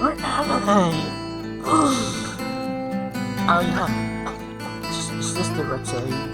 Rattay! Oh yeah, Sister Rattay.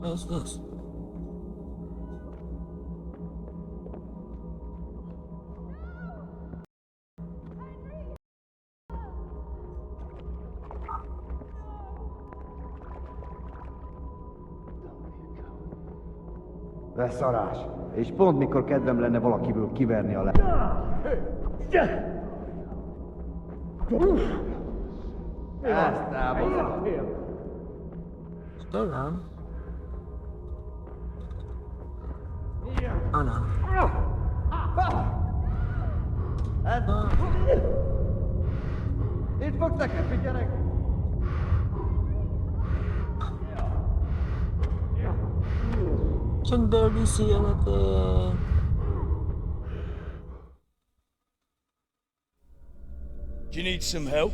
What's this? Leszarás. És pont mikor kedvem lenne valakiből kiverni a le... Ezt elbaszom. Still around. Oh no. Itt fogsz neked, gyerek! Can barely see anything. Do you need some help?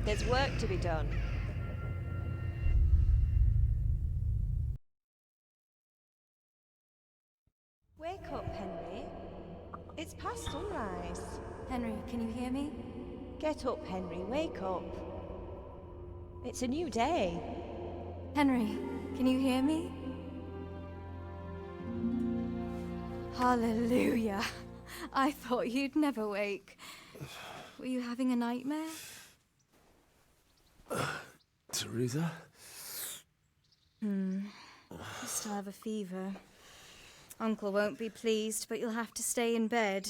There's work to be done. Wake up, Henry. It's past sunrise. Henry, can you hear me? Get up, Henry. Wake up. It's a new day. Henry, can you hear me? Hallelujah. I thought you'd never wake. Were you having a nightmare? Theresa? You still have a fever. Uncle won't be pleased, but you'll have to stay in bed.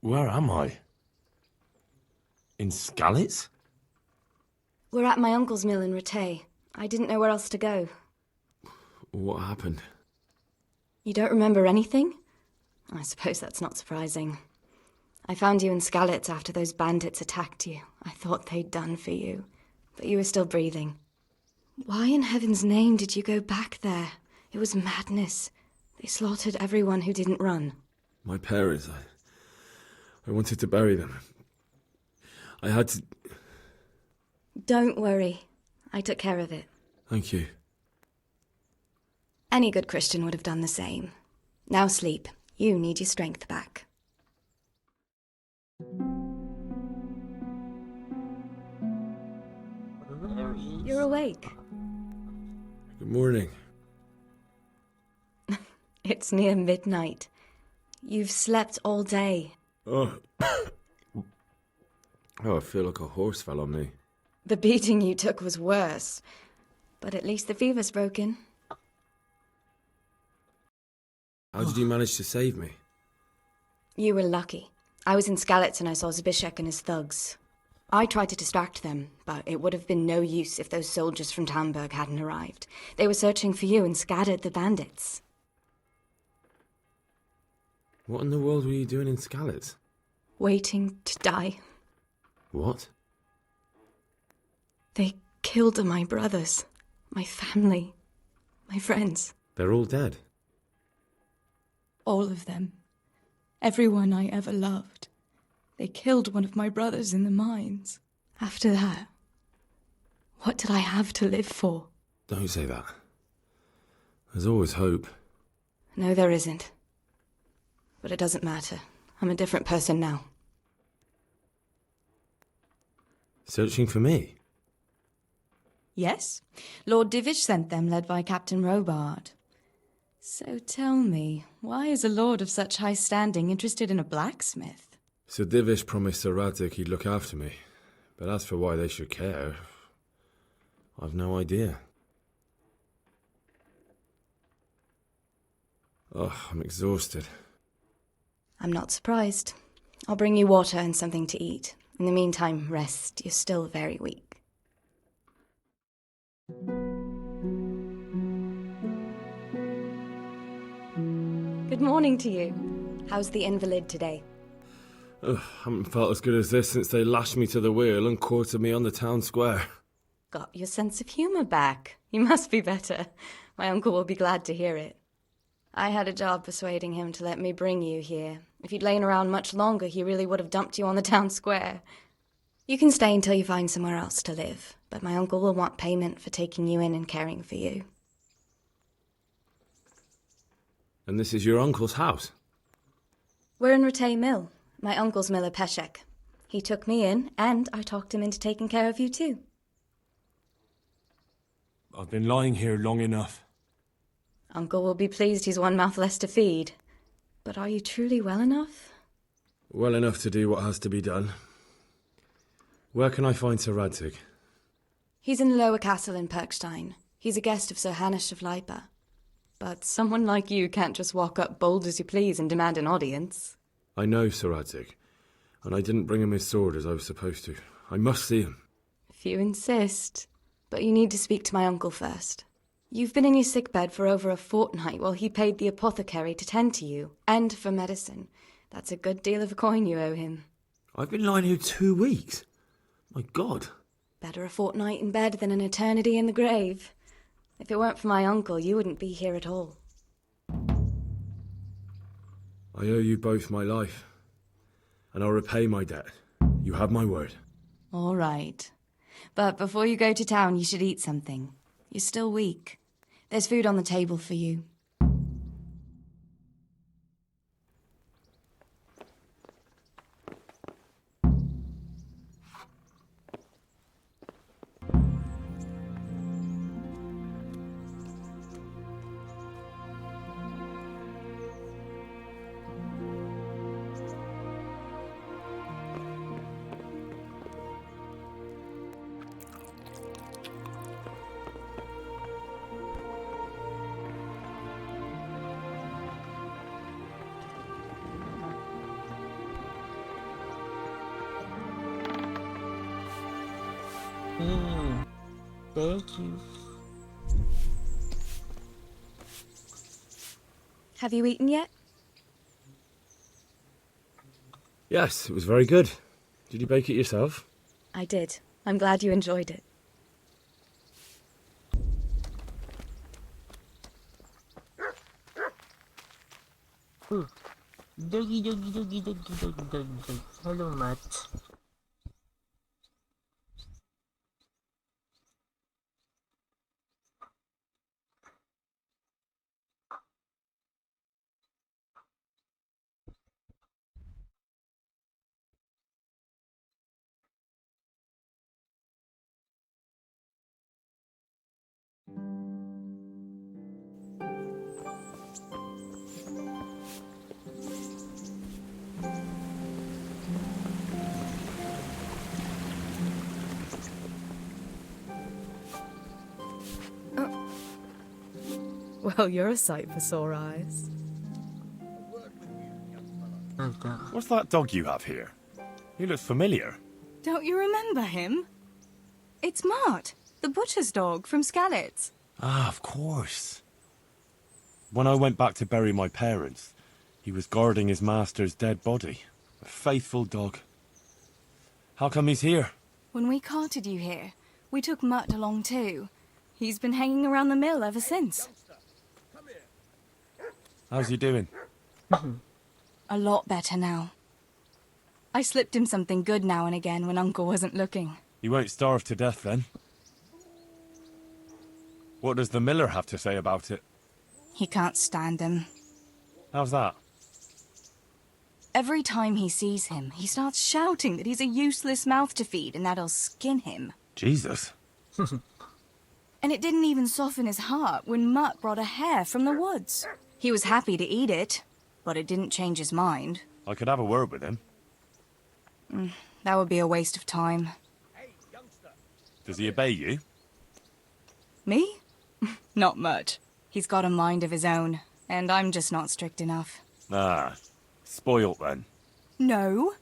Where am I? In Skalitz? We're at my uncle's mill in Rattay. I didn't know where else to go. What happened? You don't remember anything? I suppose that's not surprising. I found you in Skalitz after those bandits attacked you. I thought they'd done for you, but you were still breathing. Why in heaven's name did you go back there? It was madness. They slaughtered everyone who didn't run. My parents, I wanted to bury them. I had to... Don't worry. I took care of it. Thank you. Any good Christian would have done the same. Now sleep. You need your strength back. You're awake. Good morning. It's near midnight. You've slept all day. Oh. Oh, I feel like a horse fell on me. The beating you took was worse. But at least the fever's broken. How did you manage to save me? You were lucky. I was in Skalitz and I saw Zbyszek and his thugs. I tried to distract them, but it would have been no use if those soldiers from Tamburg hadn't arrived. They were searching for you and scattered the bandits. What in the world were you doing in Skalitz? waiting to die. What? They killed my brothers, my family, my friends. They're all dead. All of them. Everyone I ever loved. They killed one of my brothers in the mines. After that, what did I have to live for? Don't say that. There's always hope. No, there isn't. But it doesn't matter. I'm a different person now. Searching for me? Yes. Lord Divish sent them, led by Captain Robard. So tell me, why is a lord of such high standing interested in a blacksmith? Sir Divish promised Sir Radzig he'd look after me. But as for why they should care, I've no idea. Oh, I'm exhausted. I'm not surprised. I'll bring you water and something to eat. In the meantime, rest. You're still very weak. Good morning to you. How's the invalid today? Ugh, haven't felt as good as this since they lashed me to the wheel and quartered me on the town square. Got your sense of humour back. You must be better. My uncle will be glad to hear it. I had a job persuading him to let me bring you here. If you'd lain around much longer, he really would have dumped you on the town square. You can stay until you find somewhere else to live, but my uncle will want payment for taking you in and caring for you. And this is your uncle's house? We're in Rattay Mill, my uncle's miller Peshek. He took me in, and I talked him into taking care of you too. I've been lying here long enough. Uncle will be pleased he's one mouth less to feed. But are you truly well enough? Well enough to do what has to be done. Where can I find Sir Radzig? He's in the lower castle in Perkstein. He's a guest of Sir Hanush of Leipa. But someone like you can't just walk up bold as you please and demand an audience. I know Sir Radzig, and I didn't bring him his sword as I was supposed to. I must see him. If you insist. But you need to speak to my uncle first. You've been in your sickbed for over a fortnight while he paid the apothecary to tend to you, and for medicine. That's a good deal of coin you owe him. I've been lying here 2 weeks. My God. Better a fortnight in bed than an eternity in the grave. If it weren't for my uncle, you wouldn't be here at all. I owe you both my life, and I'll repay my debt. You have my word. All right. But before you go to town, you should eat something. You're still weak. There's food on the table for you. Thank you. Have you eaten yet? Yes, it was very good. Did you bake it yourself? I did. I'm glad you enjoyed it. Doggy, doggy, doggy, doggy, doggy, doggy, doggy. Hello, Matt. Well, you're a sight for sore eyes. What's that dog you have here? He looks familiar. Don't you remember him? It's Mart, the butcher's dog from Skalitz. Ah, of course. When I went back to bury my parents, he was guarding his master's dead body. A faithful dog. How come he's here? When we carted you here, we took Mutt along too. He's been hanging around the mill ever since. How's he doing? A lot better now. I slipped him something good now and again when Uncle wasn't looking. He won't starve to death then. What does the miller have to say about it? He can't stand him. How's that? Every time he sees him, he starts shouting that he's a useless mouth to feed and that he'll skin him. Jesus. And it didn't even soften his heart when Mutt brought a hare from the woods. He was happy to eat it, but it didn't change his mind. I could have a word with him. That would be a waste of time. Does he obey you? Me? Not much. He's got a mind of his own, and I'm just not strict enough. Ah, spoilt then. No,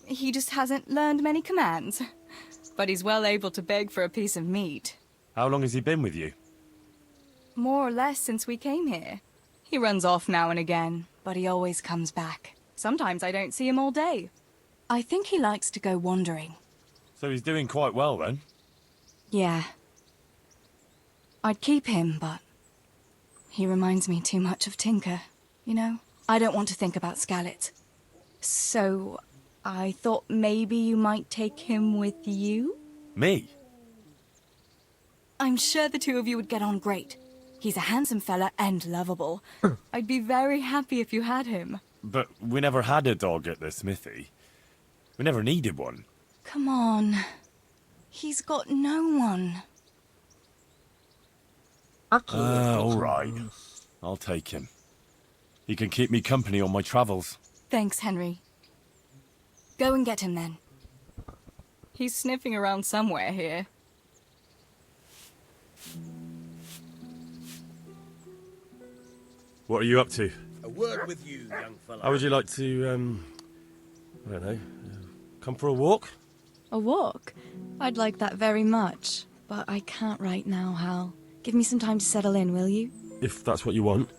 he just hasn't learned many commands. But he's well able to beg for a piece of meat. How long has he been with you? More or less since we came here. He runs off now and again, but he always comes back. Sometimes I don't see him all day. I think he likes to go wandering. So he's doing quite well then? Yeah. I'd keep him, but he reminds me too much of Tinker, you know? I don't want to think about Skallett. So I thought maybe you might take him with you? Me? I'm sure the two of you would get on great. He's a handsome fella and lovable. I'd be very happy if you had him. But we never had a dog at the smithy. We never needed one. Come on. He's got no one. Okay. All right. I'll take him. He can keep me company on my travels. Thanks, Henry. Go and get him then. He's sniffing around somewhere here. What are you up to? A word with you, young fellow. How would you like to, I don't know, come for a walk? A walk? I'd like that very much, but I can't right now, Hal. Give me some time to settle in, will you? If that's what you want.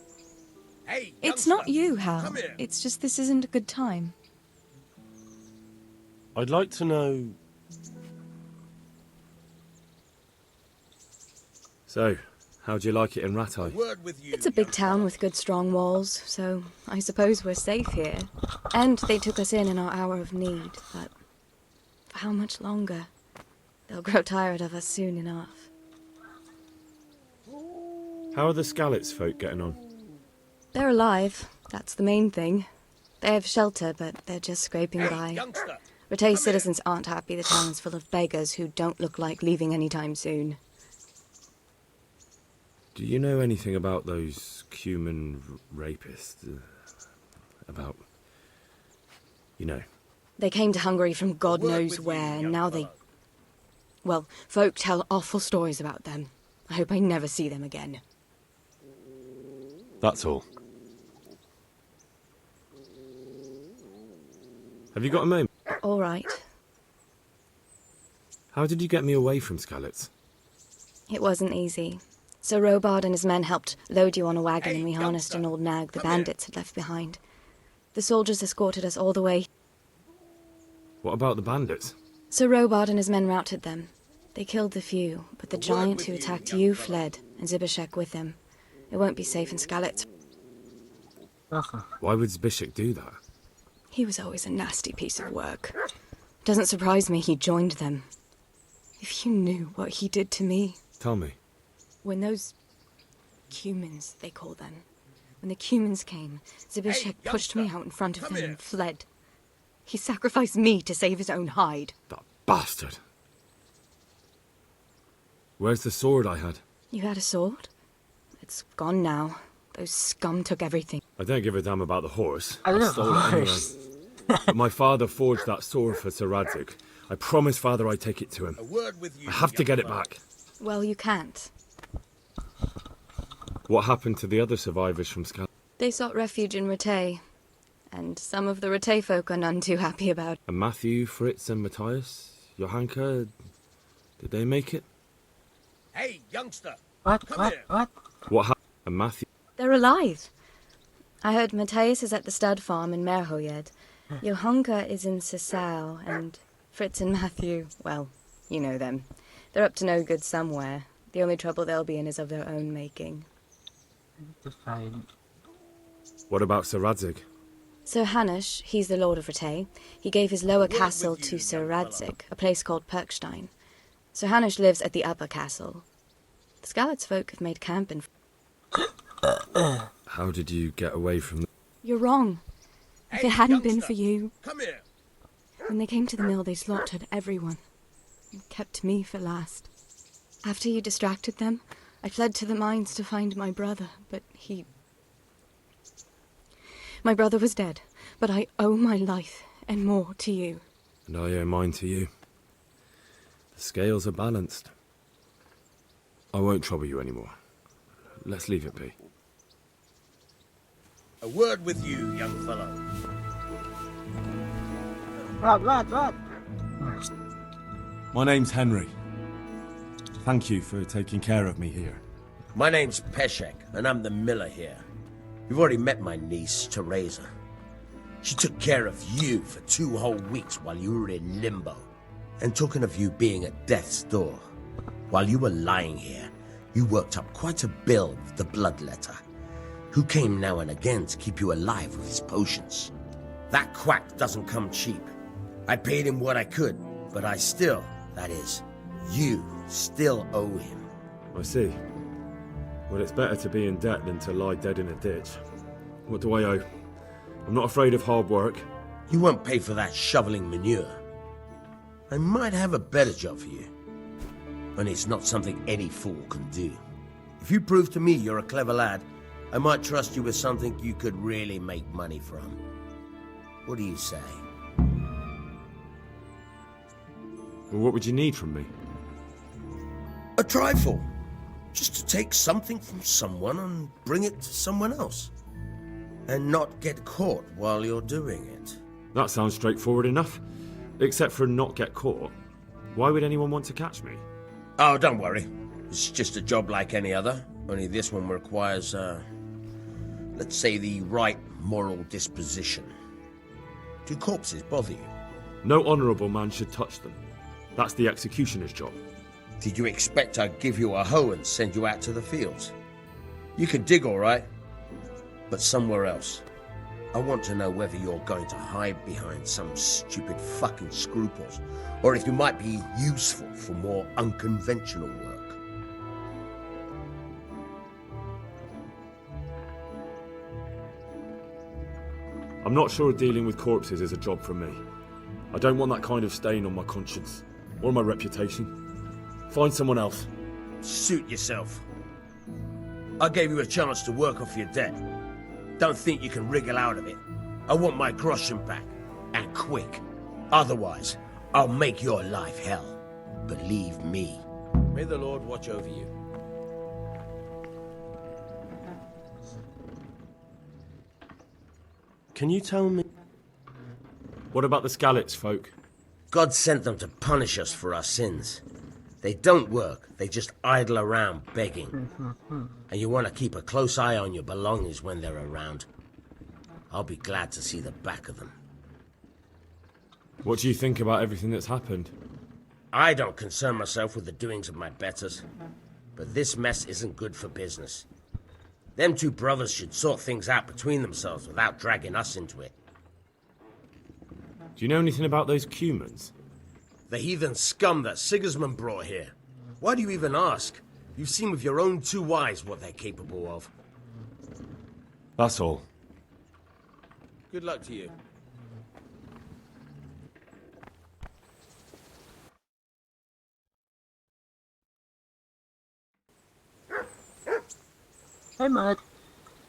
Hey, It's youngster, not you, Hal. Come here. It's just this isn't a good time. I'd like to know... So, how'd you like it in Rattay? Word with you. It's a big town with good strong walls, so I suppose we're safe here. And they took us in our hour of need, but for how much longer? They'll grow tired of us soon enough. How are the Skallet's folk getting on? They're alive, that's the main thing. They have shelter, but they're just scraping Hey, by. youngster. Rattay citizens aren't happy the town's full of beggars who don't look like leaving anytime soon. Do you know anything about those human rapists? About... You know. They came to Hungary from God Word knows with you, where, and young now fellow. well, folk tell awful stories about them. I hope I never see them again. That's all. Have you got a moment? All right. How did you get me away from Skallet's? It wasn't easy. Sir Robard and his men helped load you on a wagon, Hey, and we harnessed youngster, an old nag the come here. bandits had left behind. The soldiers escorted us all the way. What about the bandits? Sir Robard and his men routed them. They killed the few, but the word giant with who you, attacked young you fellow. fled, and Zibishek with him. It won't be safe in Skallett. Why would Zbyszek do that? He was always a nasty piece of work. Doesn't surprise me he joined them. If you knew what he did to me. Tell me. When those... Cumans, they call them. When the Cumans came, Zibishek Hey, pushed me youngster, out in front of come them here. and fled. He sacrificed me to save his own hide. That bastard! Where's the sword I had? You had a sword? It's gone now. Those scum took everything. I don't give a damn about the horse. I love stole it anyway. horse. But my father forged that sword for Sir Radzig. I promised father I'd take it to him. A word with you. I have to young get it fellow. back. Well, you can't. What happened to the other survivors from Skallet? They sought refuge in Rattay. And some of the Rattay folk are none too happy about it. And Matthew, Fritz and Matthias? Johanka? Did they make it? Hey, youngster. What? Come What? here. What? What happened? And Matthew? They're alive. I heard Matthias is at the stud farm in Merhoyed, Johanka is in Sisal, and Fritz and Matthew, well, you know them. They're up to no good somewhere. The only trouble they'll be in is of their own making. Define. What about Sir Radzig? Sir Hanush, he's the Lord of Rattay. He gave his lower Word with castle you, to Sir young Radzig, a place called Perkstein. Sir Hanush lives at the upper castle. The Skalitz folk have made camp in... How did you get away from the... You're wrong. If Hey, it hadn't been youngster, for you, Come here. when they came to the mill, they slaughtered everyone. And kept me for last. After you distracted them, I fled to the mines to find my brother, but he... My brother was dead, but I owe my life and more to you. And I owe mine to you. The scales are balanced. I won't trouble you anymore. Let's leave it be. A word with you, young fellow. Rod! My name's Henry. Thank you for taking care of me here. My name's Peshek, and I'm the miller here. You've already met my niece, Theresa. She took care of you for 2 whole weeks while you were in limbo. And talking of you being at death's door, while you were lying here, you worked up quite a bill with the bloodletter, who came now and again to keep you alive with his potions. That quack doesn't come cheap. I paid him what I could, but I still, that is, you still owe him. I see. Well, it's better to be in debt than to lie dead in a ditch. What do I owe? I'm not afraid of hard work. You won't pay for that shoveling manure. I might have a better job for you. And it's not something any fool can do. If you prove to me you're a clever lad, I might trust you with something you could really make money from. What do you say? Well, what would you need from me? A trifle. Just to take something from someone and bring it to someone else. And not get caught while you're doing it. That sounds straightforward enough. Except for not get caught. Why would anyone want to catch me? Oh, don't worry. It's just a job like any other. Only this one requires, let's say the right moral disposition. Do corpses bother you? No honourable man should touch them. That's the executioner's job. Did you expect I'd give you a hoe and send you out to the fields? You can dig all right, but somewhere else. I want to know whether you're going to hide behind some stupid fucking scruples, or if you might be useful for more unconventional work. I'm not sure dealing with corpses is a job for me. I don't want that kind of stain on my conscience, or my reputation. Find someone else. Suit yourself. I gave you a chance to work off your debt. Don't think you can wriggle out of it. I want my groschen back, and quick. Otherwise, I'll make your life hell. Believe me. May the Lord watch over you. Can you tell me? What about the Skalitz folk? God sent them to punish us for our sins. They don't work, they just idle around begging. And you want to keep a close eye on your belongings when they're around. I'll be glad to see the back of them. What do you think about everything that's happened? I don't concern myself with the doings of my betters. But this mess isn't good for business. Them 2 brothers should sort things out between themselves without dragging us into it. Do you know anything about those Cumans? The heathen scum that Sigismund brought here. Why do you even ask? You've seen with your own 2 eyes what they're capable of. That's all. Good luck to you. Hey, Mutt.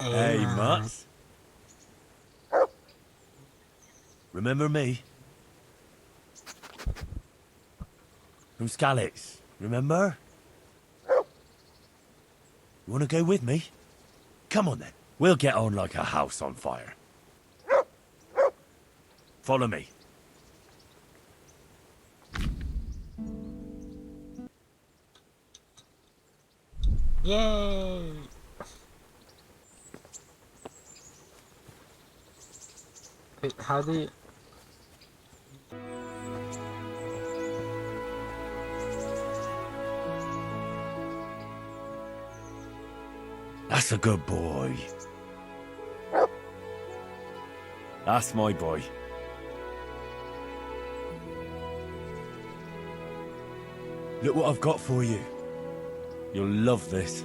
Hey, Mutt. Remember me? From Skalitz, remember? You want to go with me? Come on then. We'll get on like a house on fire. Follow me. Yay! Wait, how do you... That's a good boy. That's my boy. Look what I've got for you. You'll love this.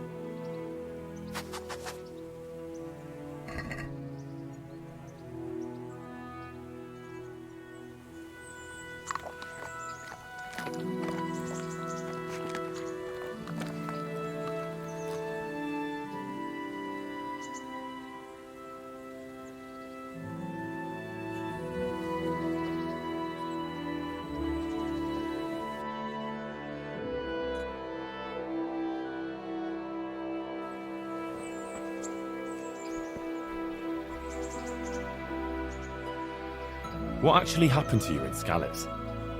What actually happened to you in Skalitz?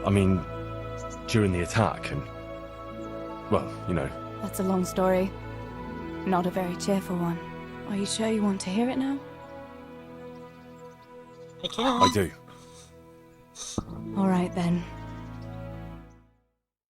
I mean, during the attack and... well, you know. That's a long story. Not a very cheerful one. Are you sure you want to hear it now? I can. I do. All right then.